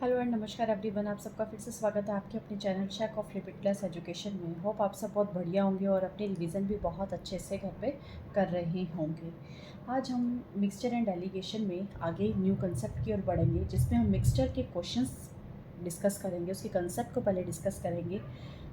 Hello and नमस्कार everyone, आप सबका फिर से स्वागत है आपके अपने channel shake of limitless education में। होप आप सब बहुत बढ़िया होंगे और अपने रिवीजन भी बहुत अच्छे से घर पे कर रहे होंगे। आज हम मिक्सचर एंड एलिगेशन में आगे न्यू कंसेप्ट की ओर बढ़ेंगे, जिसमें हम मिक्सचर के क्वेश्चंस डिस्कस करेंगे, उसके कंसेप्ट को पहले डिस्कस करेंगे।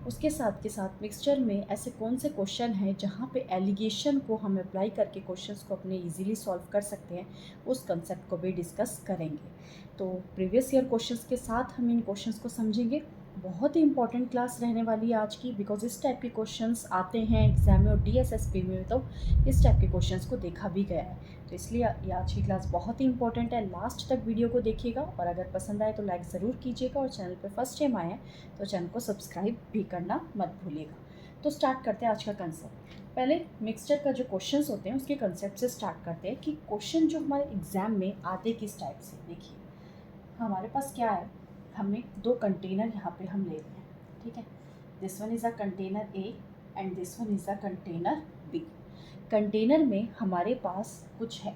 उसके साथ के साथ मिक्सचर में ऐसे कौन से क्वेश्चन हैं जहाँ पे एलिगेशन को हम अप्लाई करके क्वेश्चंस को अपने इजीली सॉल्व कर सकते हैं, उस कंसेप्ट को भी डिस्कस करेंगे। तो प्रीवियस ईयर क्वेश्चंस के साथ हम इन क्वेश्चंस को समझेंगे। बहुत ही इंपॉर्टेंट क्लास रहने वाली है आज की, बिकॉज इस टाइप के क्वेश्चंस आते हैं एग्जाम में और डीएसएसपी में, तो इस टाइप के क्वेश्चंस को देखा भी गया है। तो इसलिए ये आज की क्लास बहुत ही इंपॉर्टेंट है। लास्ट तक वीडियो को देखिएगा और अगर पसंद आए तो लाइक ज़रूर कीजिएगा और चैनल पर फर्स्ट टाइम आए हैं तो चैनल को सब्सक्राइब भी करना मत भूलिएगा। तो स्टार्ट करते हैं आज का कंसेप्ट। पहले मिक्सचर का जो क्वेश्चंस होते हैं उसके कंसेप्ट से स्टार्ट करते हैं कि क्वेश्चन जो हमारे एग्जाम में आते किस टाइप से। देखिए हमारे पास क्या है, हमें दो कंटेनर यहाँ पे हम ले रहे हैं, ठीक है। This one is a container A and this one is a container B. Container में हमारे पास कुछ है,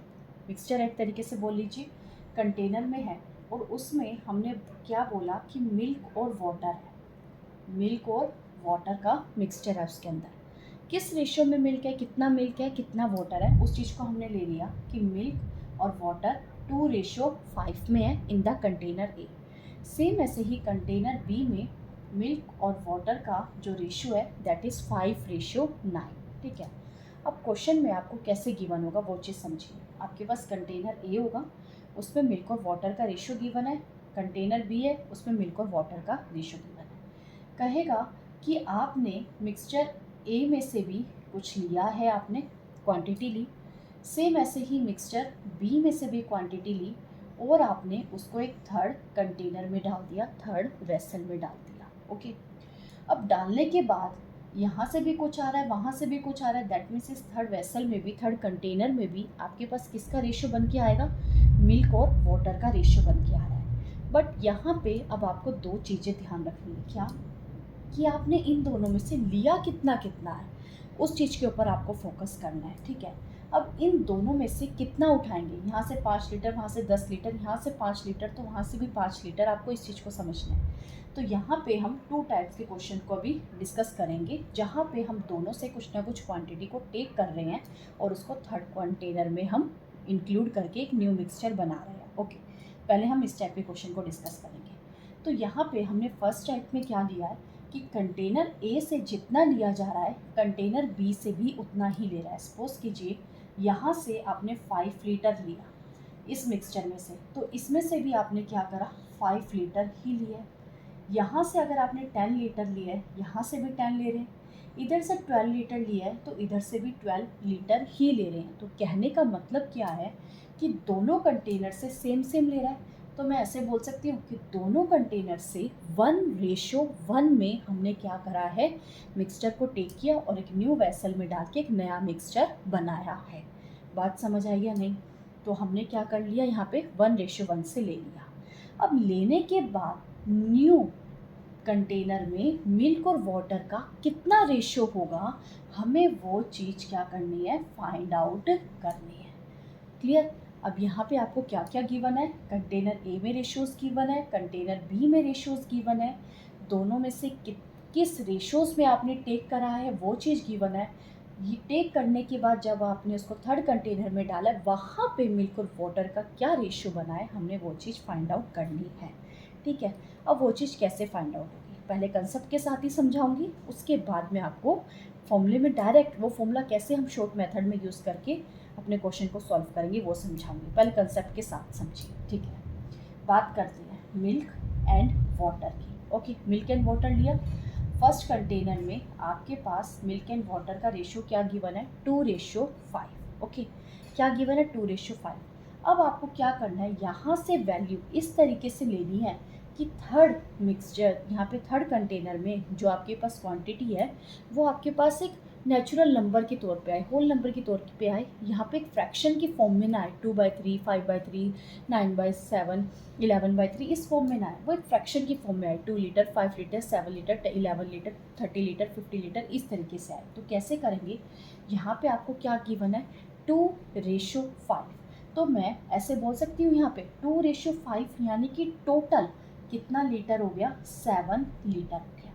मिक्सचर एक तरीके से बोल लीजिए कंटेनर में है, और उसमें हमने क्या बोला कि मिल्क और वाटर है। मिल्क और वाटर का मिक्सचर है। उसके अंदर किस रेशियो में मिल्क है, कितना वाटर है, उस चीज़ को हमने ले लिया कि मिल्क और वाटर 2:5 में है in the container A. Same ऐसे ही कंटेनर बी में मिल्क और वाटर का जो रेशियो है दैट इज़ 5:9, ठीक है। अब क्वेश्चन में आपको कैसे गिवन होगा वो चीज़ समझिए। आपके पास कंटेनर ए होगा, उसमें मिल्क और वाटर का रेशियो गिवन है। कंटेनर बी है, उसमें मिल्क और वाटर का रेशियो गिवन है। कहेगा कि आपने मिक्सचर ए में से भी कुछ लिया है, आपने क्वांटिटी ली। सेम ऐसे ही मिक्सचर बी में से भी क्वांटिटी ली और आपने उसको एक थर्ड कंटेनर में डाल दिया, थर्ड वेसल में डाल दिया। ओके, अब डालने के बाद यहाँ से भी कुछ आ रहा है, वहाँ से भी कुछ आ रहा है, दैट मीन्स इस थर्ड वेसल में भी, थर्ड कंटेनर में भी आपके पास किसका रेशियो बन के आएगा, मिल्क और वाटर का रेशियो बन के आ रहा है। बट यहाँ पे अब आपको दो चीज़ें ध्यान रखनी है। क्या कि आपने इन दोनों में से लिया कितना कितना है, उस चीज़ के ऊपर आपको फोकस करना है, ठीक है। अब इन दोनों में से कितना उठाएंगे, यहाँ से 5 लीटर, वहाँ से 10 लीटर, यहाँ से 5 लीटर, तो वहाँ से भी 5 लीटर, आपको इस चीज़ को समझना है। तो यहाँ पे हम 2 टाइप्स के क्वेश्चन को अभी डिस्कस करेंगे, जहाँ पे हम दोनों से कुछ ना कुछ क्वांटिटी को टेक कर रहे हैं और उसको थर्ड कंटेनर में हम इंक्लूड करके एक न्यू मिक्सचर बना रहे हैं। ओके, पहले हम इस टाइप के क्वेश्चन को डिस्कस करेंगे। तो यहाँ पे हमने फर्स्ट टाइप में क्या लिया है कि कंटेनर ए से जितना लिया जा रहा है कंटेनर बी से भी उतना ही ले रहा है। सपोज कीजिए यहाँ से आपने 5 लीटर लिया इस मिक्सचर में से, तो इसमें से भी आपने क्या करा, 5 लीटर ही लिया है। यहाँ से अगर आपने 10 लीटर लिया है, यहाँ से भी 10 ले रहे हैं, इधर से 12 लीटर लिया है तो इधर से भी 12 लीटर ही ले रहे हैं। तो कहने का मतलब क्या है कि दोनों कंटेनर से सेम सेम ले रहा है। तो मैं ऐसे बोल सकती हूँ कि दोनों कंटेनर से 1:1 में हमने क्या करा है, मिक्सचर को टेक किया और एक न्यू वेसल में डाल के एक नया मिक्सचर बनाया है। बात समझ आई या नहीं? तो हमने क्या कर लिया, यहाँ पे 1:1 से ले लिया। अब लेने के बाद न्यू कंटेनर में मिल्क और वाटर का कितना रेशियो होगा, हमें वो चीज़ क्या करनी है, फाइंड आउट करनी है। क्लियर? अब यहाँ पे आपको क्या क्या गिवन है, कंटेनर ए में रेशियोज गिवन है, कंटेनर बी में रेशियोज गिवन है, दोनों में से किस रेशियोज में आपने टेक करा है वो चीज़ गिवन है। ये टेक करने के बाद जब आपने उसको थर्ड कंटेनर में डाला है, वहाँ पे मिल्क और वाटर का क्या रेशियो बना है, हमने वो चीज़ फाइंड आउट करनी है, ठीक है। अब वो चीज़ कैसे फाइंड आउट होगी, पहले कंसेप्ट के साथ ही समझाऊंगी, उसके बाद में आपको फॉर्मूले में डायरेक्ट वो फॉर्मूला कैसे हम शॉर्ट मेथड में यूज़ करके अपने क्वेश्चन को सॉल्व करेंगे वो समझाऊंगी। पहले कंसेप्ट के साथ समझिए, ठीक है। बात करते हैं मिल्क एंड वाटर की। ओके, मिल्क एंड वाटर लिया। फर्स्ट कंटेनर में आपके पास मिल्क एंड वाटर का रेशियो क्या गिवन है, 2:5। ओके, क्या गिवन है, 2:5। अब आपको क्या करना है, यहाँ से वैल्यू इस तरीके से लेनी है कि थर्ड मिक्सचर, यहाँ पे थर्ड कंटेनर में जो आपके पास क्वांटिटी है वो आपके पास एक नेचुरल नंबर के तौर पे आए, होल नंबर के तौर पे आए, यहाँ पे एक फ्रैक्शन की फॉर्म में ना आए, 2/3, 5/3, 9/7, 11/3, इस फॉर्म में ना आए, वो एक फ्रैक्शन की फॉर्म में आए, 2 litre, 5 litre, 7 litre, 11 litre, 30 litre, 50 litre, इस तरीके से आए। तो कैसे करेंगे, यहाँ पे आपको क्या गिवन है, 2:5। तो मैं ऐसे बोल सकती हूँ यहाँ पे 2:5 यानी कि टोटल कितना लीटर हो गया, 7 लीटर हो गया।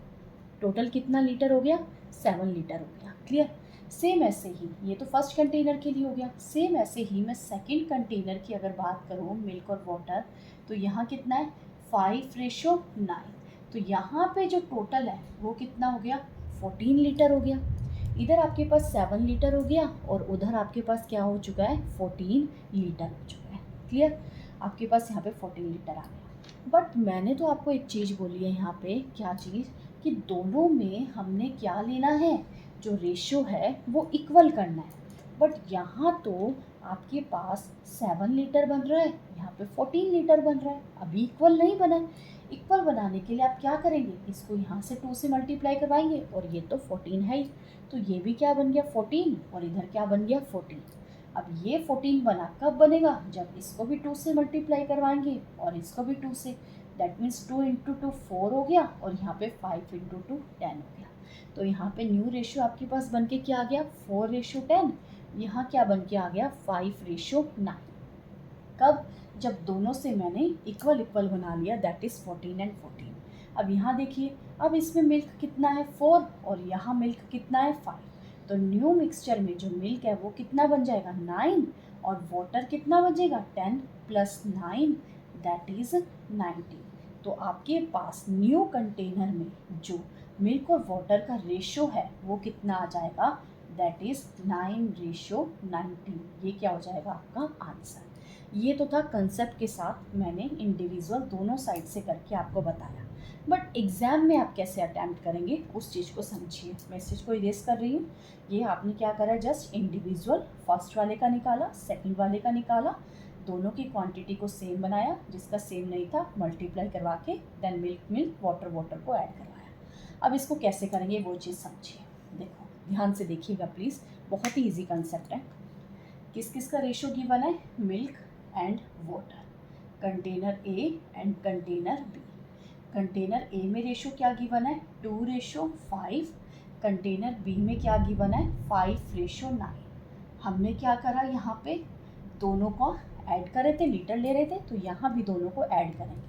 टोटल कितना लीटर हो गया, 7 लीटर हो गया। क्लियर। सेम ऐसे ही, ये तो फर्स्ट कंटेनर के लिए हो गया, सेम ऐसे ही मैं सेकंड कंटेनर की अगर बात करूँ मिल्क और वाटर, तो यहाँ कितना है 5:9। तो यहाँ पे जो टोटल है वो कितना हो गया, 14 लीटर हो गया। इधर आपके पास 7 लीटर हो गया और उधर आपके पास क्या हो चुका है, 14 लीटर हो चुका है। क्लियर। आपके पास यहाँ पे 14 लीटर आ गया। बट मैंने तो आपको एक चीज़ बोली है यहाँ पे, क्या चीज़, कि दोनों में हमने क्या लेना है, जो रेशियो है वो इक्वल करना है। बट यहाँ तो आपके पास 7 लीटर बन रहा है, यहाँ पे 14 लीटर बन रहा है, अभी इक्वल नहीं बना है। इक्वल बनाने के लिए आप क्या करेंगे, इसको यहाँ से 2 से मल्टीप्लाई करवाएंगे और ये तो 14 है ही, तो ये भी क्या बन गया 14 और इधर क्या बन गया 14। अब ये 14 बना कब बनेगा, जब इसको भी 2 से मल्टीप्लाई करवाएंगे और इसको भी 2 से। दैट मीन्स 2 इंटू 2 4 हो गया और यहाँ पे 5 इंटू 2 10 हो गया। तो यहाँ पे न्यू रेशियो आपके पास बन के क्या आ गया, 4:10। यहाँ क्या बन के आ गया, 5:9। कब, जब दोनों से मैंने इक्वल इक्वल बना लिया, दैट इज़ 14 एंड 14। अब यहाँ देखिए, अब इसमें मिल्क कितना है 4 और यहाँ मिल्क कितना है 5। तो न्यू मिक्सचर में जो मिल्क है वो कितना बन जाएगा 9 और वाटर कितना बचेगा 10 + 9 दैट इज़ 19। तो आपके पास न्यू कंटेनर में जो मिल्क और वाटर का रेशो है वो कितना आ जाएगा, दैट इज़ 9:19। ये क्या हो जाएगा आपका आंसर। ये तो था कंसेप्ट के साथ, मैंने इंडिविजुअल दोनों साइड से करके आपको बताया। बट एग्ज़ाम में आप कैसे अटैम्प्ट करेंगे उस चीज़ को समझिए। मैं इस चीज़ को इरेज कर रही हूँ। ये आपने क्या करा, जस्ट इंडिविजुअल फर्स्ट वाले का निकाला, सेकंड वाले का निकाला, दोनों की क्वांटिटी को सेम बनाया, जिसका सेम नहीं था मल्टीप्लाई करवा के देन मिल्क वाटर को ऐड करवाया। अब इसको कैसे करेंगे वो चीज़ समझिए। देखो ध्यान से देखिएगा प्लीज़, बहुत ही ईजी कंसेप्ट है। किस किस का रेशियो गिवन है, milk and water, container A and container B. Container A में रेशियो क्या गिवन है 2:5, कंटेनर बी में क्या गिवन है 5:9। हमने क्या करा, यहाँ पे दोनों को ऐड कर रहे थे, लीटर ले रहे थे, तो यहाँ भी दोनों को ऐड करेंगे।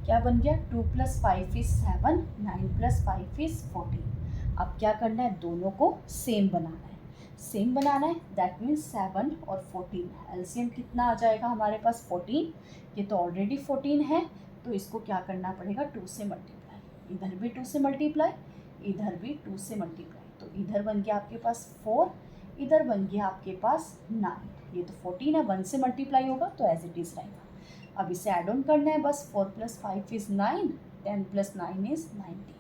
क्या बन गया 2 + 5 = 7, 9 + 5 = 14। अब क्या करना है, दोनों को सेम बनाना है। सेम बनाना है दैट मीन्स 7 और 14, एलसीएम कितना आ जाएगा हमारे पास 14। ये तो ऑलरेडी 14 है, तो इसको क्या करना पड़ेगा 2 से मल्टीप्लाई, इधर भी 2 से मल्टीप्लाई, इधर भी 2 से मल्टीप्लाई। तो इधर बन गया आपके पास 4, इधर बन गया आपके पास 9। ये तो 14 है, 1 से मल्टीप्लाई होगा तो एज इट इज़ रहेगा। अब इसे ऐड ऑन करना है बस, 4 + 5 = 9, 10 + 9 = 19।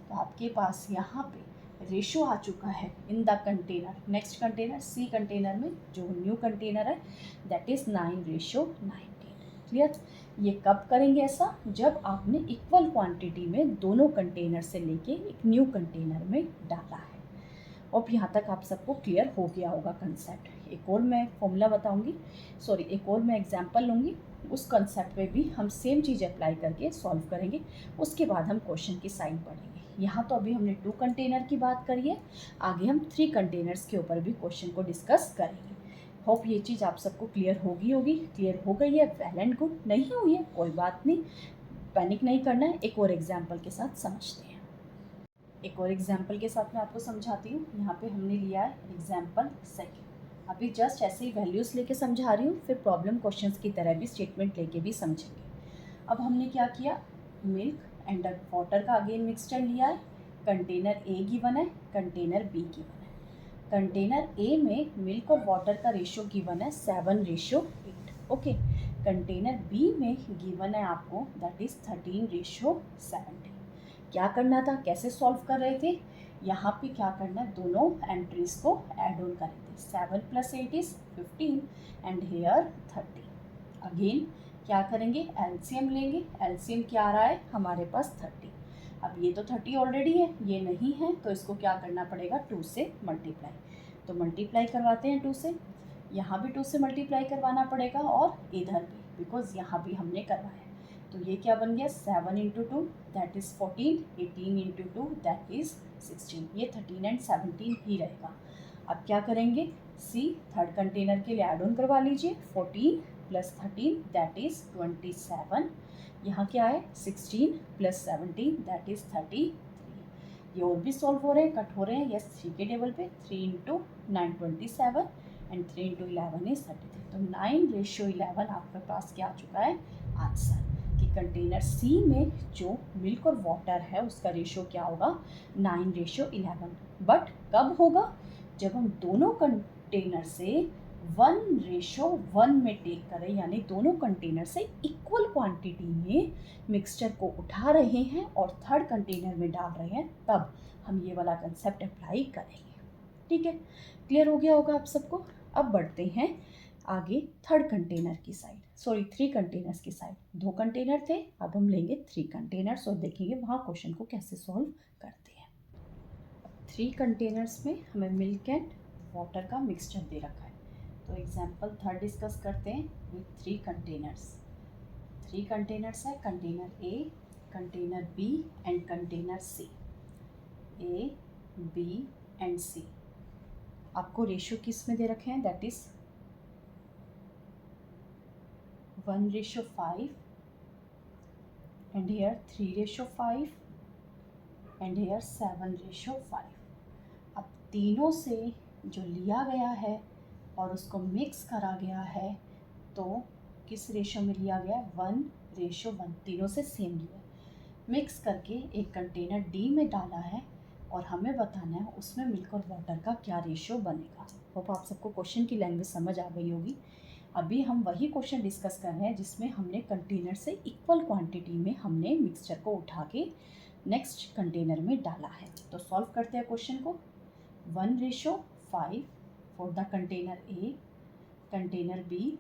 तो आपके पास यहाँ पे रेशो आ चुका है in the container, next container C container में जो न्यू कंटेनर है, दैट इज़ 9:19। क्लियर। ये कब करेंगे ऐसा, जब आपने इक्वल क्वांटिटी में दोनों कंटेनर से लेके एक न्यू कंटेनर में डाला है। अब यहाँ तक आप सबको क्लियर हो गया होगा कंसेप्ट। एक और मैं फॉर्मूला बताऊंगी, सॉरी एक और मैं एग्जांपल लूँगी, उस कंसेप्ट पे भी हम सेम चीज़ अप्लाई करके सॉल्व करेंगे। उसके बाद हम क्वेश्चन की साइड पढ़ेंगे। यहाँ तो अभी हमने 2 कंटेनर की बात करी है, आगे हम 3 कंटेनर्स के ऊपर भी क्वेश्चन को डिस्कस करेंगे। होप ये चीज़ आप सबको क्लियर होगी, क्लियर हो गई है, वेल एंड गुड। नहीं हुई है कोई बात नहीं, पैनिक नहीं करना है। एक और एग्जाम्पल के साथ समझते हैं। एक और एग्जाम्पल के साथ मैं आपको समझाती हूँ। यहाँ पे हमने लिया है एग्जाम्पल सेकेंड। अभी जस्ट ऐसे ही वैल्यूज़ लेके समझा रही हूँ, फिर प्रॉब्लम क्वेश्चंस की तरह भी स्टेटमेंट लेके भी समझेंगे। अब हमने क्या किया, मिल्क एंड वाटर का अगेन मिक्सचर लिया है। कंटेनर ए गिवन है, कंटेनर बी गिवन है। कंटेनर ए में मिल्क और वाटर का रेशियो गिवन है 7:8। ओके। कंटेनर बी में गिवन है आपको दैट इज़ 13:17। क्या करना था, कैसे सॉल्व कर रहे थे, यहाँ पे क्या करना है, दोनों एंट्रीज को ऐड ऑन करेंगे। 7 + 8 = 15 एंड हेयर 30। अगेन क्या करेंगे, एलसीएम लेंगे। एलसीएम क्या आ रहा है हमारे पास 30। अब ये तो 30 ऑलरेडी है, ये नहीं है, तो इसको क्या करना पड़ेगा 2 से मल्टीप्लाई। तो मल्टीप्लाई करवाते हैं 2 से, यहाँ भी 2 से मल्टीप्लाई करवाना पड़ेगा और इधर भी, बिकॉज यहाँ भी हमने करवाया। तो ये क्या बन गया 7 × 2 दैट इज़ 14, 18 × 2 दैट इज़ 16। ये 13 एंड 17 ही रहेगा। अब क्या करेंगे, सी थर्ड कंटेनर के लिए ऐड ऑन करवा लीजिए। 14 + 13 दैट इज़ 27, यहाँ क्या है 16 + 17 दैट इज़ 33। ये और भी सॉल्व हो रहे हैं, कट हो रहे हैं। यस 3 के टेबल पे 3 × 9 27 एंड 3 × 11 इज 33। तो 9:11 आपके पास क्या आ चुका है आंसर कि कंटेनर सी में जो मिल्क और वाटर है उसका रेशियो क्या होगा 9:11। बट कब होगा जब हम दोनों कंटेनर से 1:1 में टेक करें, यानी दोनों कंटेनर से इक्वल क्वांटिटी में मिक्सचर को उठा रहे हैं और थर्ड कंटेनर में डाल रहे हैं, तब हम ये वाला कंसेप्ट अप्लाई करेंगे। ठीक है, क्लियर हो गया होगा आप सबको। अब बढ़ते हैं आगे थर्ड कंटेनर की साइड, सॉरी 3 कंटेनर्स की साइड। 2 कंटेनर थे, अब हम लेंगे 3 कंटेनर्स और देखेंगे वहाँ क्वेश्चन को कैसे सॉल्व करते हैं। 3 कंटेनर्स में हमें मिल्क एंड वाटर का मिक्सचर दे रखा है। तो एग्जाम्पल थर्ड डिस्कस करते हैं विथ 3 कंटेनर्स। 3 कंटेनर्स है, container A, container B and container C. A, B and C. आपको रेशियो किस में दे रखे हैं, that is 1:5 and here 3:5 and here 7:5। अब तीनों से जो लिया गया है और उसको मिक्स करा गया है, तो किस रेशियो में लिया गया है 1:1। तीनों से सेम लिया, मिक्स करके एक कंटेनर डी में डाला है और हमें बताना है उसमें मिल्क और वाटर का क्या रेशियो बनेगा। होप आप सबको क्वेश्चन की लैंग्वेज समझ आ गई होगी। अभी हम वही क्वेश्चन डिस्कस कर रहे हैं जिसमें हमने कंटेनर से इक्वल क्वांटिटी में हमने मिक्सचर को उठा के नेक्स्ट कंटेनर में डाला है। तो सॉल्व करते हैं क्वेश्चन को। 1:5 for the container A, container B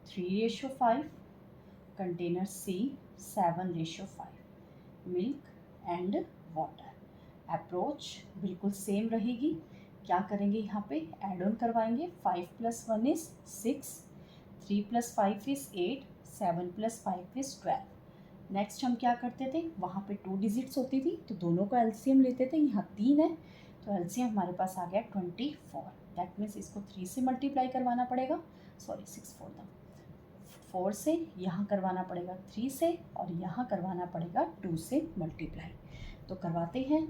3:5, container C 7:5। Milk and water approach बिल्कुल सेम रहेगी। क्या करेंगे यहाँ पे एड ऑन करवाएंगे। 5 + 1 इज 6, 3 + 5 इज 8, 7 + 5 इज 12। नेक्स्ट हम क्या करते थे, वहाँ पे 2 डिजिट्स होती थी तो दोनों का एलसीएम लेते थे। यहाँ 3 है तो एलसीएम हमारे पास आ गया 24। दैट मीन्स इसको 3 से मल्टीप्लाई करवाना पड़ेगा, सॉरी 6 4 द 4 से, यहाँ करवाना पड़ेगा 3 से और यहाँ करवाना पड़ेगा 2 से मल्टीप्लाई। तो करवाते हैं,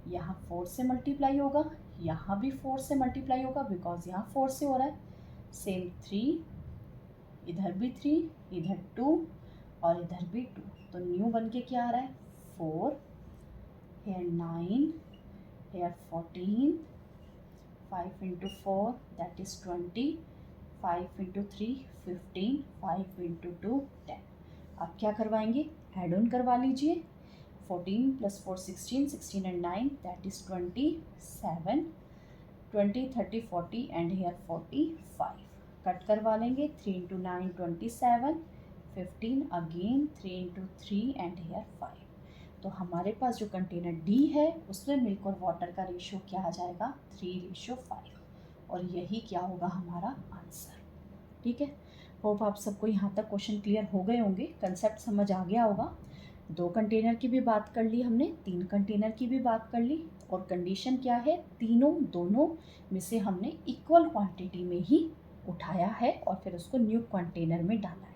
यहाँ 4 से मल्टीप्लाई होगा, यहाँ भी 4 से मल्टीप्लाई होगा बिकॉज यहाँ 4 से हो रहा है। सेम 3, इधर भी 3, इधर 2 और इधर भी 2। तो न्यू बन के क्या आ रहा है 4, हेयर 9, हेयर 14, 5 × 4 दैट इज 20, 5 × 3 15, 5 × 2 10। अब क्या करवाएंगे, एड ऑन करवा लीजिए। 14 + 4 16, 16 and 9 that is 27, 20 30 40 and here 45। Cut करवा लेंगे। 3 × 9 27, 15 अगेन 3 × 3 एंड हेयर 5। तो हमारे पास जो कंटेनर डी है उसमें मिल्क और वाटर का रेशियो क्या आ जाएगा 3:5 और यही क्या होगा हमारा आंसर। ठीक है, होप आप सबको यहाँ तक क्वेश्चन क्लियर हो गए होंगे, कंसेप्ट समझ आ गया होगा। 2 कंटेनर की भी बात कर ली हमने, 3 कंटेनर की भी बात कर ली और कंडीशन क्या है, तीनों दोनों में से हमने इक्वल क्वांटिटी में ही उठाया है और फिर उसको न्यू कंटेनर में डाला है।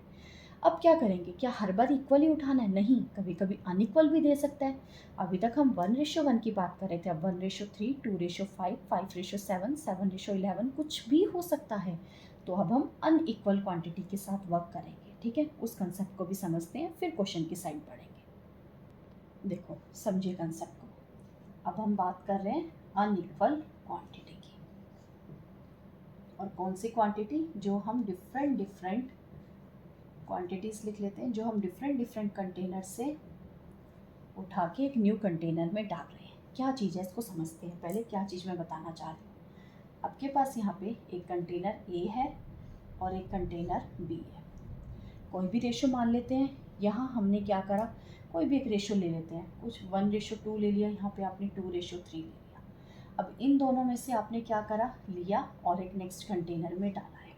अब क्या करेंगे, क्या हर बार इक्वल ही उठाना है, नहीं, कभी कभी अनइक्वल भी दे सकता है। अभी तक हम 1:1 की बात कर रहे थे, अब 1:3, 2:5, 5:7, 7:11 कुछ भी हो सकता है। तो अब हम अनइक्वल क्वांटिटी के साथ वर्क करेंगे। ठीक है, उस कंसेप्ट को भी समझते हैं फिर क्वेश्चन की साइड बढ़ेंगे। देखो समझिए कंसेप्ट को। अब हम बात कर रहे हैं अनइक्वल क्वांटिटी की, और कौन सी क्वांटिटी, जो हम डिफरेंट क्वांटिटीज़ लिख लेते हैं, जो हम डिफरेंट कंटेनर से उठा के एक न्यू कंटेनर में डाल रहे हैं। क्या चीज़ है इसको समझते हैं पहले, क्या चीज़ मैं बताना चाह रही हूँ। आपके पास यहाँ पे एक कंटेनर ए है और एक कंटेनर बी है। कोई भी रेशो मान लेते हैं। यहाँ हमने क्या करा, कोई भी एक रेशो ले लेते हैं, कुछ 1:2 ले लिया, यहाँ पे आपने 2:3 ले लिया। अब इन दोनों में से आपने क्या करा, लिया और एक नेक्स्ट कंटेनर में डाला है।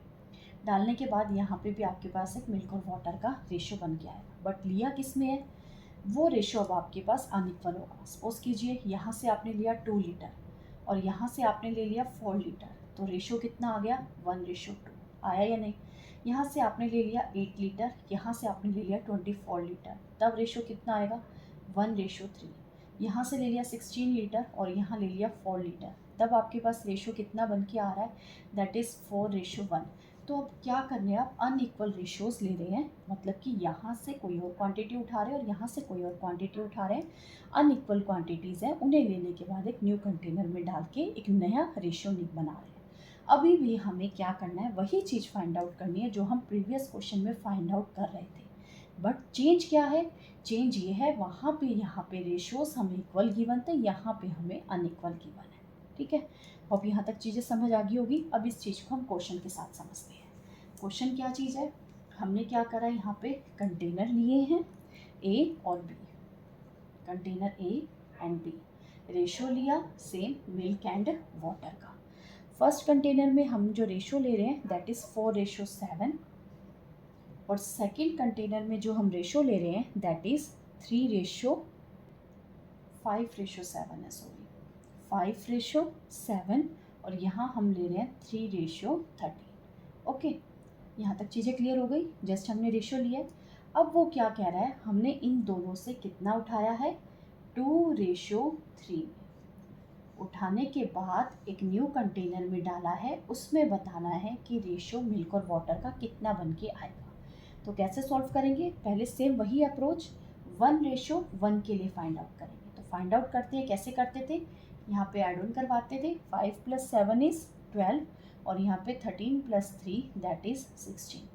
डालने के बाद यहाँ पे भी आपके पास एक मिल्क और वाटर का रेशो बन के आएगा, बट लिया किस में है, वो रेशो अब आपके पास अनइक्वल होगा। सपोज कीजिए यहाँ से आपने लिया 2 लीटर और यहाँ से आपने ले लिया 4 लीटर, तो रेशो कितना आ गया 1:2 आया या नहीं। यहाँ से आपने ले लिया 8 लीटर, यहाँ से आपने ले लिया 24 लीटर, तब रेशो कितना आएगा 1:3। यहाँ से ले लिया 16 लीटर और यहाँ ले लिया 4 लीटर, तब आपके पास रेशो कितना बन के आ रहा है, दैट इज़ 4:1। तो अब क्या करने हैं, आप अनइक्वल रेशोज़ ले रहे हैं, मतलब कि यहाँ से कोई और क्वांटिटी उठा रहे हैं और यहाँ से कोई और क्वांटिटी उठा रहे हैं। अनइक्वल क्वांटिटीज़ हैं, उन्हें लेने के बाद एक न्यू कंटेनर में डाल के एक नया रेशो बना रहे हैं। अभी भी हमें क्या करना है, वही चीज़ फाइंड आउट करनी है जो हम प्रीवियस क्वेश्चन में फाइंड आउट कर रहे थे। बट चेंज क्या है, चेंज ये है वहाँ पे यहाँ पे रेशोज़ हमें इक्वल गिवन थे, यहाँ पे हमें अनइक्वल गिवन है। ठीक है, अब यहाँ तक चीज़ें समझ आ गई होगी। अब इस चीज़ को हम क्वेश्चन के साथ समझते हैं। क्वेश्चन क्या चीज़ है, हमने क्या करा, यहाँ पे कंटेनर लिए हैं ए और B, container A and B, ratio लिया सेम मिल्क एंड वाटर का। फर्स्ट कंटेनर में हम जो रेशो ले रहे हैं दैट इज़ 4:7, और सेकेंड कंटेनर में जो हम रेशो ले रहे हैं दैट इज़ 5:7 है, सॉरी 5:7, और यहाँ हम ले रहे हैं 3:13। ओके, यहाँ तक चीज़ें क्लियर हो गई। जस्ट हमने रेशो लिया है। अब वो क्या कह रहा है, हमने इन दोनों से कितना उठाया है, 2:3 उठाने के बाद एक न्यू कंटेनर में डाला है, उसमें बताना है कि रेशो मिल्क और वाटर का कितना बन के आएगा। तो कैसे सॉल्व करेंगे, पहले सेम वही अप्रोच 1:1 के लिए फाइंड आउट करेंगे। तो फाइंड आउट करते हैं, कैसे करते थे, यहाँ पे ऐड ऑन करवाते थे, 5 + 7 इज़ 12, और यहाँ पे 13 + 3 दैट इज़ 16।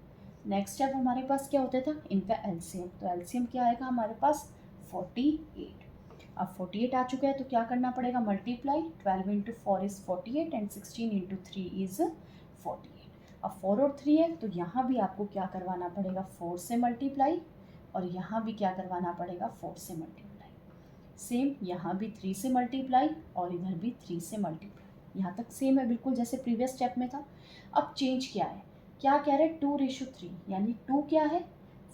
नेक्स्ट स्टेप हमारे पास क्या होता था, इनका एलसीएम। तो एलसीएम क्या आएगा हमारे पास 48। अब 48 आ चुका है तो क्या करना पड़ेगा, मल्टीप्लाई, 12 × 4 इज़ 48 एंड 16 × 3 इज़ 48। अब 4 और 3 है तो यहाँ भी आपको क्या करवाना पड़ेगा, 4 से मल्टीप्लाई, और यहाँ भी क्या करवाना पड़ेगा, 4 से मल्टीप्लाई। सेम यहाँ भी 3 से मल्टीप्लाई और इधर भी 3 से मल्टीप्लाई। यहाँ तक सेम है बिल्कुल जैसे प्रीवियस स्टेप में था। अब चेंज क्या है, क्या कह रहे हैं, 2:3, यानी 2 क्या है,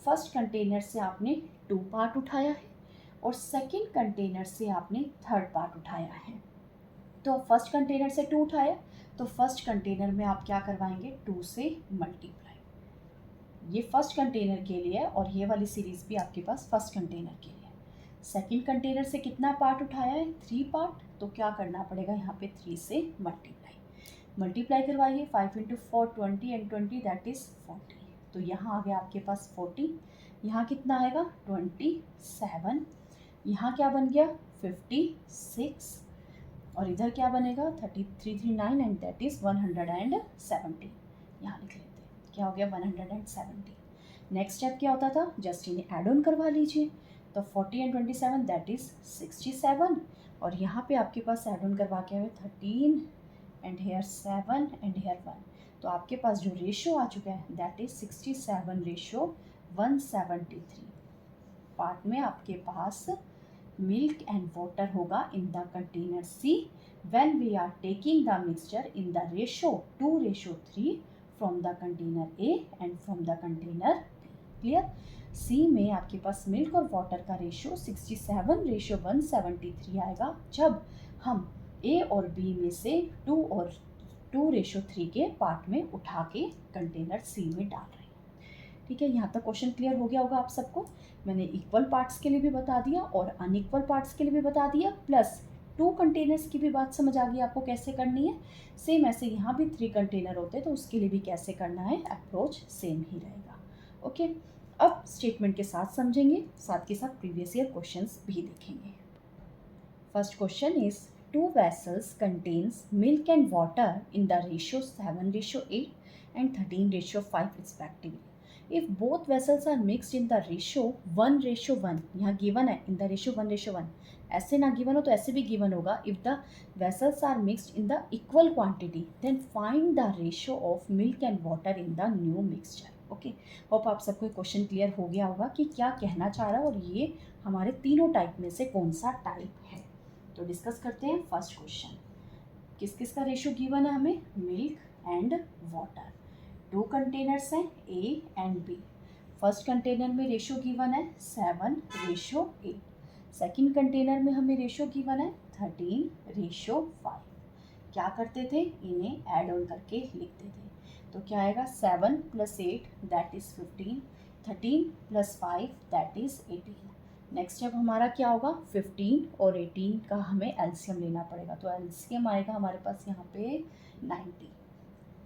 फर्स्ट कंटेनर से आपने 2 पार्ट उठाया है और सेकेंड कंटेनर से आपने 3rd पार्ट उठाया है। तो फर्स्ट कंटेनर से 2 उठाया तो फर्स्ट कंटेनर में आप क्या करवाएंगे, 2 से मल्टीप्लाई। ये फर्स्ट कंटेनर के लिए है और ये वाली सीरीज भी आपके पास फर्स्ट कंटेनर के लिए है। सेकेंड कंटेनर से कितना पार्ट उठाया है, 3 पार्ट, तो क्या करना पड़ेगा, यहाँ पे 3 से मल्टीप्लाई करवाइए, 5 × 4 20 एंड 20 दैट इज़ 40। तो यहाँ आ गया आपके पास 40, यहाँ कितना आएगा 27, यहाँ क्या बन गया 56, और इधर क्या बनेगा 3339 एंड दैट इज़ 170। यहाँ लिख लेते हैं, क्या हो गया 170। नेक्स्ट स्टेप क्या होता था, जस्ट इन्हें ऐड ऑन करवा लीजिए। तो 40 एंड 27 दैट इज़ 67, और यहाँ पे आपके पास ऐड ऑन करवा के हुए 13 एंड हेयर 7 एंड हेयर 1। तो आपके पास जो रेशो आ चुका है दैट इज़ 67:173। पार्ट में आपके पास मिल्क एंड वाटर होगा in the container C when we are taking the mixture in the ratio 2:3 from the container A and from the container B. Clear, C में आपके पास मिल्क और water का ratio 67:173 आएगा जब हम ए और बी में से 2:3 के पार्ट में उठा के कंटेनर सी में डाल रहे हैं। ठीक है, यहाँ तक क्वेश्चन क्लियर हो गया होगा आप सबको। मैंने इक्वल पार्ट्स के लिए भी बता दिया और अनइक्वल पार्ट्स के लिए भी बता दिया, प्लस 2 कंटेनर्स की भी बात समझ आ गई आपको कैसे करनी है। सेम ऐसे यहाँ भी 3 कंटेनर होते हैं तो उसके लिए भी कैसे करना है, अप्रोच सेम ही रहेगा। ओके, अब स्टेटमेंट के साथ समझेंगे, साथ के साथ प्रीवियस ईयर क्वेश्चंस भी देखेंगे। First question is 2 vessels contains milk and water in the ratio 7:8 and 13:5 respectively. If both vessels are mixed in the ratio 1:1, यहाँ गिवन है in the ratio 1:1, ऐसे ना गिवन हो तो ऐसे भी गिवन होगा, if the vessels are mixed in the equal quantity then find the ratio of milk and water in the new mixture. Okay, hope आप सबको क्वेश्चन क्लियर हो गया होगा कि क्या कहना चाह रहा है और ये हमारे तीनों टाइप में से कौन सा टाइप है। तो डिस्कस करते हैं फर्स्ट क्वेश्चन। किस किस का रेशो गिवन है हमें, मिल्क एंड वाटर। 2 कंटेनर्स हैं A and B. First container में रेशो गिवन है 7:8। सेकेंड कंटेनर में हमें रेशो गिवन है 13:5। क्या करते थे, इन्हें ऐड ऑन करके लिखते थे। तो क्या आएगा 7 + 8 that is 15, 13 + 5 that is 18। Next step हमारा क्या होगा, 15 और 18 का हमें एलसीएम लेना पड़ेगा। तो एलसीएम आएगा हमारे पास यहाँ पे 90।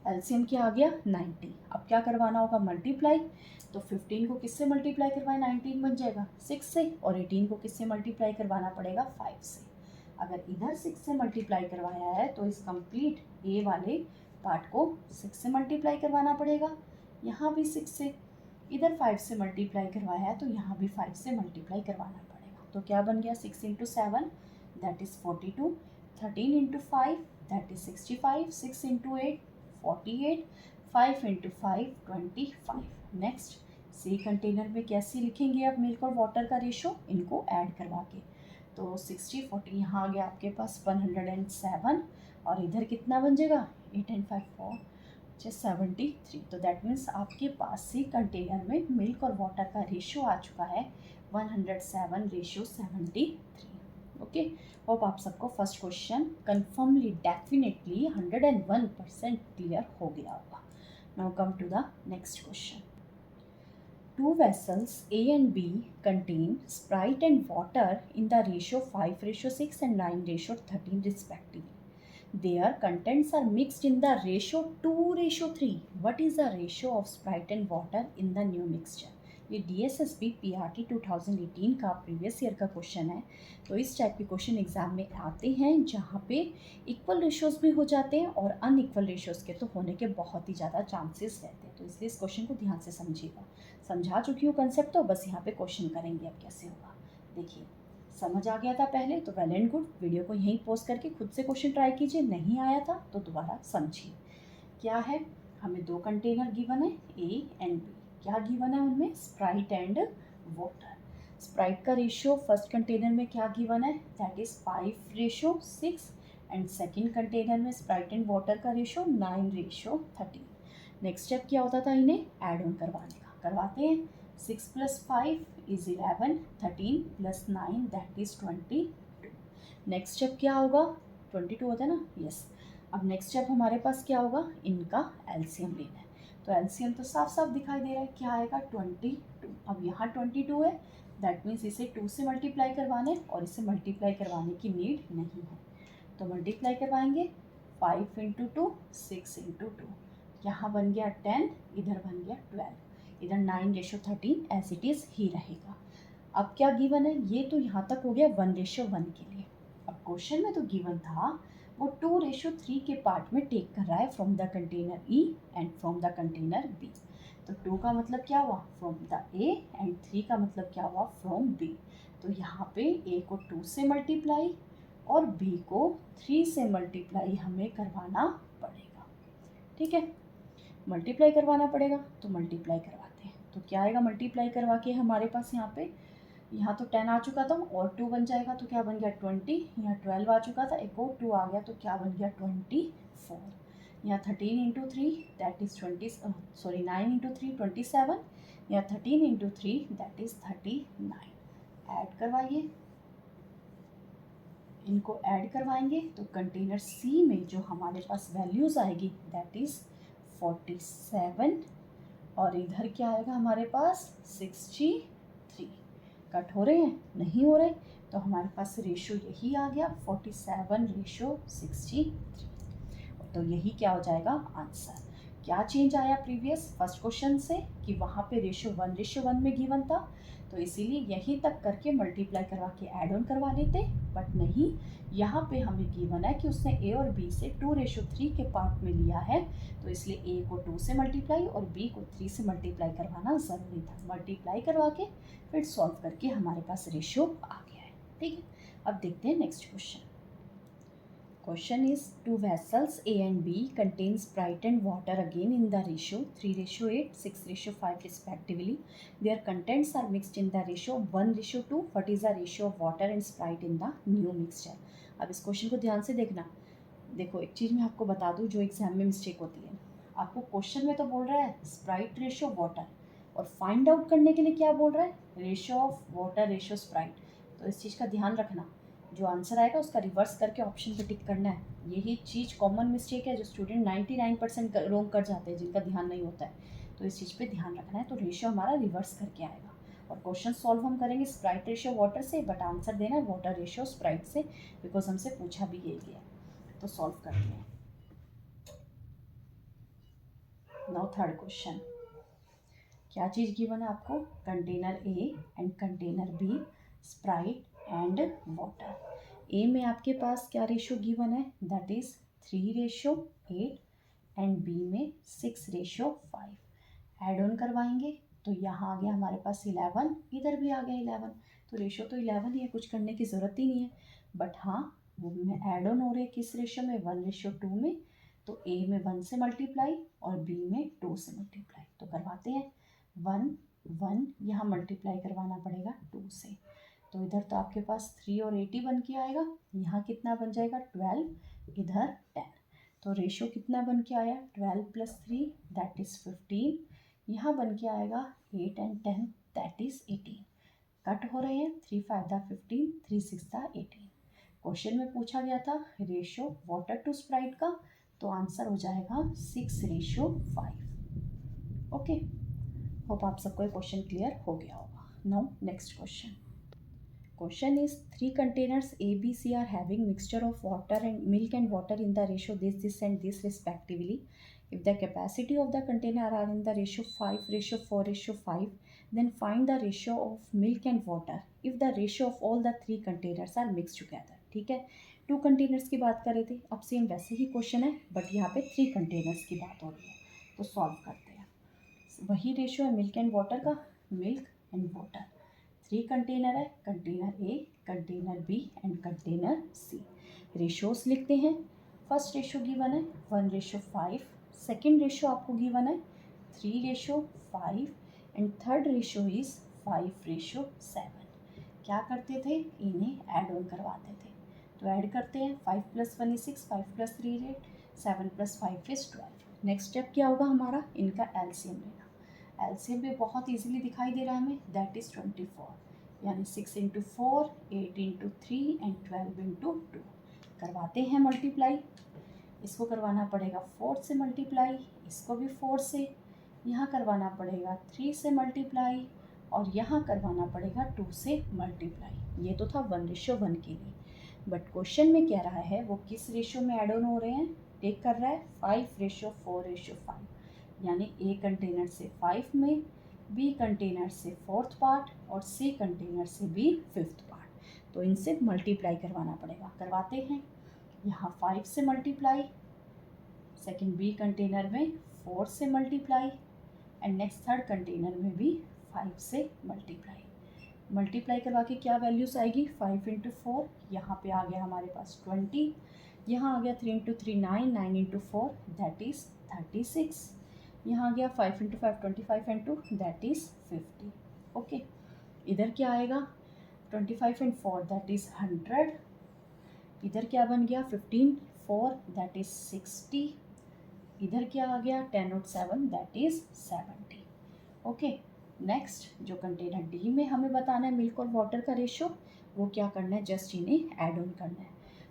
एलसीएम क्या आ गया 90। अब क्या करवाना होगा, मल्टीप्लाई। तो 15 को किससे मल्टीप्लाई करवाएं, 19 बन जाएगा 6 से, और 18 को किससे मल्टीप्लाई करवाना पड़ेगा 5 से। अगर इधर 6 से मल्टीप्लाई करवाया है तो इस कंप्लीट ए वाले पार्ट को 6 से मल्टीप्लाई करवाना पड़ेगा, यहाँ भी 6 से। इधर 5 से मल्टीप्लाई करवाया है तो यहाँ भी 5 से मल्टीप्लाई करवाना पड़ेगा। तो क्या बन गया, 6 × 7 that is 42, 13 × 5 that is 65, 6 × 8 48, 5 × 5 25। Next, C container में कैसे लिखेंगे अब मिल्क और वाटर का रेशो, इनको ऐड करवा के। तो 60 40 यहाँ आ गया आपके पास 107, और इधर कितना बन जाएगा 8 and 5 4 73। तो दैट मीन्स आपके पास सी कंटेनर में मिल्क और वाटर का रेशो आ चुका है 107:73। ओके, होप आप सबको first question confirmly definitely 101% clear हो गया होगा। Now come to the next question. Two vessels A and B contain Sprite and water in the ratio 5:6 and 9:13 respectively. Their contents are mixed in the ratio 2:3. What is the ratio of Sprite and water in the new mixture? ये DSSB PRT 2018 का previous year का question है। तो इस type के question exam में आते हैं जहाँ पे इक्वल रेशियोज भी हो जाते हैं और अनइक्वल रेशियोज के तो होने के बहुत ही ज़्यादा चांसेस रहते हैं। तो इसलिए इस क्वेश्चन को ध्यान से समझिएगा। समझा चुकी हूँ कंसेप्ट, तो बस यहाँ पे क्वेश्चन करेंगे अब कैसे होगा। देखिए, समझ आ गया था पहले तो वेल एंड गुड, वीडियो को यहीं पॉज करके खुद से क्वेश्चन ट्राई कीजिए, नहीं आया था तो दोबारा समझिए। क्या है, हमें दो कंटेनर गिवन है ए एंड बी। क्या गिवन है उनमें, स्प्राइट एंड वाटर। स्प्राइट का रेशियो फर्स्ट कंटेनर में क्या गिवन है, that is 5:6, and second container में स्प्राइट एंड वाटर का रेशियो 9:13। नेक्स्ट स्टेप क्या होता था, इन्हें एड ऑन करवाने का। करवाते हैं, 6 + 5 is 11, 13 + 9 that is 22। Next step क्या होगा, 22 होता है ना, यस। अब नेक्स्ट स्टेप हमारे पास क्या होगा, इनका एलसीएम लेना है। तो एलसीएम तो साफ साफ दिखाई दे रहा है, क्या आएगा 22। अब यहाँ 22 है, दैट मीन्स इसे 2 से मल्टीप्लाई करवाने और इसे मल्टीप्लाई करवाने की नीड नहीं है। तो मल्टीप्लाई करवाएंगे, 5 × 2 6 × 2, यहाँ बन गया 10, इधर बन गया 12, इधर 9:13 एज इट इज़ ही रहेगा। अब क्या गिवन है, ये तो यहाँ तक हो गया 1:1 के लिए। अब क्वेश्चन में तो गिवन था वो 2:3 के पार्ट में टेक कर रहा है from the container E and from the container B. तो 2 का मतलब क्या हुआ, फ्रॉम द ए, एंड 3 का मतलब क्या हुआ, फ्रॉम बी। तो यहाँ पे ए को 2 से मल्टीप्लाई और बी को 3 से मल्टीप्लाई हमें करवाना पड़ेगा। ठीक है, मल्टीप्लाई करवाना पड़ेगा, तो मल्टीप्लाई करवाते हैं। तो क्या आएगा, मल्टीप्लाई करवा के हमारे पास यहाँ पे, यहाँ तो 10 आ चुका था और 2 बन जाएगा, तो क्या बन गया 20। यहाँ 12 आ चुका था, एक और 2 आ गया, तो क्या बन गया 24। यहाँ 13 × 3 दैट इज़ 9 × 3 27। यहाँ 13 × 3 दैट इज़ 39। ऐड करवाइए, इनको ऐड करवाएंगे तो कंटेनर सी में जो हमारे पास वैल्यूज़ आएगी दैट इज़ 47, और इधर क्या आएगा हमारे पास 63। कट हो रहे हैं, नहीं हो रहे, तो हमारे पास रेशो यही आ गया 47:63। तो यही क्या हो जाएगा आंसर। क्या चेंज आया प्रीवियस फर्स्ट क्वेश्चन से कि वहाँ पे रेशो 1:1 में गिवन था, तो इसीलिए यहीं तक करके मल्टीप्लाई करवा के ऐड ऑन करवा लेते, बट नहीं, यहाँ पे हमें गिवन है कि उसने ए और बी से 2:3 के पार्ट में लिया है, तो इसलिए ए को 2 से मल्टीप्लाई और बी को 3 से मल्टीप्लाई करवाना ज़रूरी था। मल्टीप्लाई करवा के फिर सॉल्व करके हमारे पास रेशियो आ गया है। ठीक है, अब देखते हैं next question. Question is, two vessels A and B contain Sprite and water again in the ratio 3:8, 6:5 respectively. Their contents are mixed in the ratio 1:2. What is the ratio of water and Sprite in the new mixture? अब इस question को ध्यान से देखना। देखो, एक चीज़ मैं आपको बता दूँ जो एग्जाम में मिस्टेक होती है। आपको क्वेश्चन में तो बोल रहा है स्प्राइट रेशियो वाटर, और फाइंड आउट करने के लिए क्या बोल रहा है, ratio of water ratio Sprite. तो इस चीज़ का ध्यान रखना, जो आंसर आएगा उसका रिवर्स करके ऑप्शन पे टिक करना है। यही चीज़ कॉमन मिस्टेक है जो स्टूडेंट 99% रॉन्ग कर जाते हैं, जिनका ध्यान नहीं होता है। तो इस चीज़ पे ध्यान रखना है। तो रेशियो हमारा रिवर्स करके आएगा। और क्वेश्चन सॉल्व हम करेंगे स्प्राइट रेशियो वाटर से, बट आंसर देना है वाटर रेशियो स्प्राइट से, बिकॉज हमसे पूछा भी यही है। तो सॉल्व करते हैं। नाउ थर्ड क्वेश्चन, क्या चीज़ गिवन है आपको? Container A and container B, Sprite and water. A में आपके पास क्या रेशियो गिवन है? दैट इज 3:8 एंड बी में 6:5। ऐड ऑन करवाएंगे तो यहाँ आ गया हमारे पास 11, इधर भी आ गया 11। तो रेशियो तो 11 ही है, कुछ करने की ज़रूरत ही नहीं है। बट हाँ, वो में ऐड ऑन हो रहे हैं किस रेशियो में? 1:2 में। तो ए में 1 से मल्टीप्लाई और बी में 2 से मल्टीप्लाई। तो करवाते हैं। 1 1 यहाँ मल्टीप्लाई करवाना पड़ेगा 2 से। तो इधर तो आपके पास 3 और 8 ही बन के आएगा। यहाँ कितना बन जाएगा? 12, इधर 10। तो रेशियो कितना बन के आया? 12 + 3 दैट इज़ 15। यहाँ बन के आएगा 8 and 10 दैट इज़ 18। कट हो रहे हैं। 3 5 15, 3 6 18। क्वेश्चन में पूछा गया था रेशियो वाटर टू स्प्राइट का, तो आंसर हो जाएगा 6:5। ओके, होप आप सबको क्वेश्चन क्लियर हो गया होगा। Now next question. Question is 3 containers A, B, C are having mixture of water and milk and water in the ratio this and this respectively. If the capacity of the container are in the ratio 5:4:5, then find the ratio of milk and water if the ratio of all the 3 containers are mixed together. ठीक है, 2 containers की बात कर रहे थे, अब same वैसे ही question है बट यहाँ पे 3 कंटेनर्स की बात हो रही है। तो सॉल्व करते हैं। वही रेशियो है मिल्क एंड वाटर का, मिल्क एंड वाटर। 3 कंटेनर है, container A, container B and container C. Ratios लिखते हैं। फर्स्ट रेशियो गिवन है 1:5, सेकेंड रेशियो आपको गिवन है 3:5 एंड थर्ड रेशियो इज़ 5:7। क्या करते थे? इन्हें ऐड ऑन करवाते थे। तो ऐड करते हैं। 5 + 1 is 6, 5 + 3 is 8, 7 + 5 is 12। Next step क्या होगा हमारा? इनका एलसीएम लेना। एलसीएम भी बहुत इजीली दिखाई दे रहा है हमें, दैट इज़ 24, यानी 6 × 4, 8 × 3 एंड 12 × 2। करवाते हैं मल्टीप्लाई। इसको करवाना पड़ेगा 4 से मल्टीप्लाई, इसको भी 4 से। यहाँ करवाना पड़ेगा 3 से मल्टीप्लाई और यहाँ करवाना पड़ेगा 2 से मल्टीप्लाई। ये तो था 1:1 के लिए, बट क्वेश्चन में कह रहा है वो किस रेशियो में ऐड ऑन हो रहे हैं? टेक कर रहा है 5:4:5, यानी ए कंटेनर से 5 में, बी कंटेनर से 4th पार्ट और सी कंटेनर से भी 5th पार्ट। तो इनसे मल्टीप्लाई करवाना पड़ेगा। करवाते हैं। यहाँ 5 से मल्टीप्लाई, सेकंड बी कंटेनर में 4 से multiply and next third container में भी 5 से मल्टीप्लाई। मल्टीप्लाई करवा के क्या वैल्यूज़ आएगी? 5 × 4, यहाँ पे आ गया हमारे पास 20, यहाँ आ गया 3 × 3 9, 9 × 4 दैट इज़ 36, यहाँ आ गया 5 × 5 25 एंड 2 दैट इज़ 50। ओके, इधर क्या आएगा? 25 एंड 4 दैट इज़ 100। इधर क्या बन गया? 15 4 दैट इज़ 60। इधर क्या आ गया? 10 और 7 दैट इज़ 70। ओके, नेक्स्ट जो कंटेनर डी में हमें बताना है मिल्क और वाटर का रेशो, वो क्या करना है? जस्ट इन्हें ऐड ऑन करना है।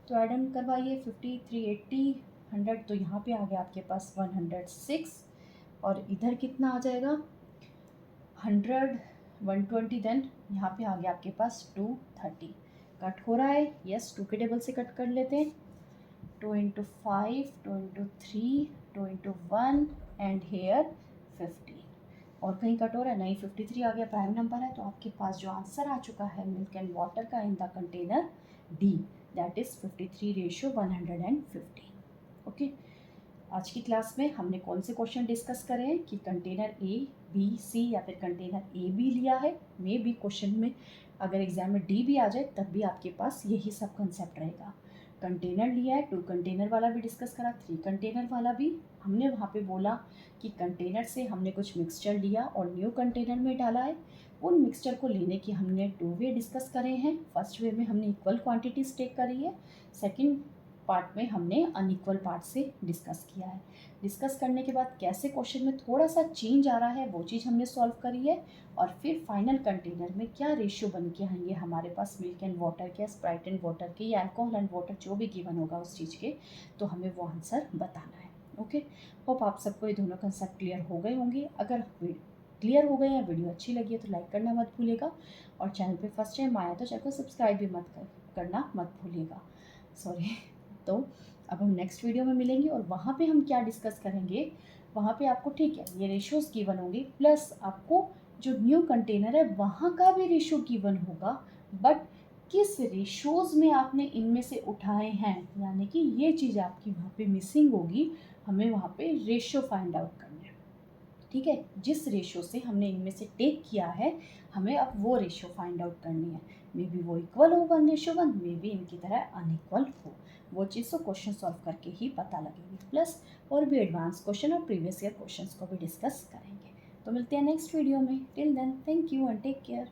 तो ऐड ऑन करवाइए। 50 380 100, तो यहाँ पे आ गया आपके पास 106 और इधर कितना आ जाएगा? 100 120, देन यहाँ पे आ गया आपके पास 230। कट हो रहा है, यस 2 के टेबल से कट कर लेते हैं। 2 × 5, 2 × 3, 2 × 1 एंड हेयर 15। और कहीं कट हो रहा है? नहीं, 53 आ गया, प्राइम नंबर है। तो आपके पास जो आंसर आ चुका है मिल्क एंड वाटर का इन the container D, that is 53:115। Okay, आज की क्लास में हमने कौन से क्वेश्चन डिस्कस करे हैं कि कंटेनर ए बी सी या फिर कंटेनर ए बी लिया है। मे बी क्वेश्चन में अगर एग्जाम में डी भी आ जाए तब भी आपके पास यही सब कंसेप्ट रहेगा। कंटेनर लिया है, 2 कंटेनर वाला भी डिस्कस करा, 3 कंटेनर वाला भी। हमने वहाँ पे बोला कि कंटेनर से हमने कुछ मिक्सचर लिया और न्यू कंटेनर में डाला है। उन मिक्सचर को लेने की हमने 2 वे डिस्कस करे हैं। फर्स्ट वे में हमने इक्वल क्वांटिटीज टेक करी है, सेकंड पार्ट में हमने अनइक्वल पार्ट से डिस्कस किया है। डिस्कस करने के बाद कैसे क्वेश्चन में थोड़ा सा चेंज आ रहा है वो चीज़ हमने सॉल्व करी है, और फिर फाइनल कंटेनर में क्या रेशियो बन के आएंगे हमारे पास मिल्क एंड वाटर के, स्प्राइट एंड वाटर के, या अल्कोहल एंड वाटर जो भी गिवन होगा उस चीज़ के, तो हमें वो आंसर बताना है। ओके, होप आप सबको ये दोनों कंसेप्ट क्लियर हो गए होंगे। अगर क्लियर हो गए या वीडियो अच्छी लगी है तो लाइक करना मत भूलिएगा, और चैनल पे फर्स्ट टाइम आया तो चैनल को सब्सक्राइब भी करना मत भूलिएगा। सॉरी। तो अब हम नेक्स्ट वीडियो में मिलेंगे, और वहाँ पे हम क्या डिस्कस करेंगे, वहाँ पे आपको ठीक है ये रेशियोज गिवन होंगी, प्लस आपको जो न्यू कंटेनर है वहाँ का भी रेशियो गिवन होगा, बट किस रेशियोज में आपने इनमें से उठाए हैं, यानी कि ये चीज़ आपकी वहाँ पे मिसिंग होगी। हमें वहाँ पे रेशियो फाइंड आउट करना है, ठीक है। जिस रेशियो से हमने इनमें से टेक किया है हमें अब वो रेशियो फाइंड आउट करनी है। मे बी वो इक्वल हो 1:1, मे बी इनकी तरह अनइक्वल हो। वो चीज़ तो क्वेश्चन सॉल्व करके ही पता लगेगी, प्लस और भी एडवांस क्वेश्चन और प्रीवियस ईयर क्वेश्चंस को भी डिस्कस करेंगे। तो मिलते हैं नेक्स्ट वीडियो में। Till then, thank you and take care.